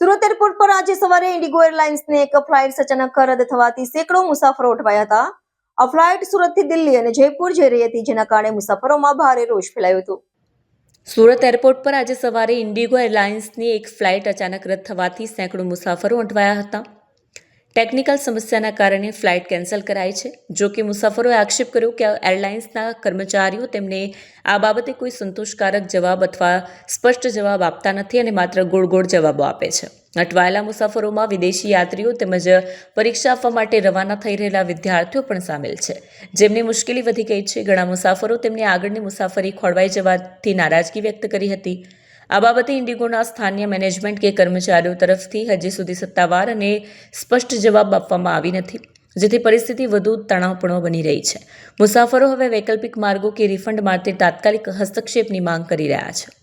Surat airport પર આજે સવારે ઇન્ડિગો એરલાઇન્સની એક ફ્લાઇટ અચાનક રદ થવાથી સેંકડો મુસાફરો અટવાયા હતા. આ ફ્લાઇટ સુરતથી દિલ્હી અને જયપુર જઈ રહી હતી, જેના કારણે મુસાફરોમાં ભારે રોષ ફેલાયો હતો. સુરત એરપોર્ટ પર આજે સવારે ઇન્ડિગો એરલાઇન્સની એક ફ્લાઇટ અચાનક રદ થવાથી સેંકડો મુસાફરો અટવાયા હતા. ટેકનિકલ સમસ્યાના કારણે ફ્લાઇટ કેન્સલ કરાઈ છે. જો કે મુસાફરોએ આક્ષેપ કર્યો કે એરલાઇન્સના કર્મચારીઓ તેમને આ બાબતે કોઈ સંતોષકારક જવાબ અથવા સ્પષ્ટ જવાબ આપતા નથી અને માત્ર ગોળ જવાબો આપે છે. અટવાયેલા મુસાફરોમાં વિદેશી યાત્રીઓ તેમજ પરીક્ષા આપવા માટે રવાના થઈ રહેલા વિદ્યાર્થીઓ પણ સામેલ છે, જેમની મુશ્કેલી વધી ગઈ છે. ઘણા મુસાફરો તેમની આગળની મુસાફરી ખોરવાઈ જવાથી નારાજગી વ્યક્ત કરી હતી. આ બાબતે ઇન્ડિગોના સ્થાનીય મેનેજમેન્ટ કે કર્મચારીઓ તરફથી હજી સુધી સત્તાવાર અને સ્પષ્ટ જવાબ આપવામાં આવી નથી, જેથી પરિસ્થિતિ વધુ તણાવપૂર્ણ બની રહી છે. મુસાફરો હવે વૈકલ્પિક માર્ગો કે રિફંડ માટે તાત્કાલિક હસ્તક્ષેપની માંગ કરી રહ્યા છે.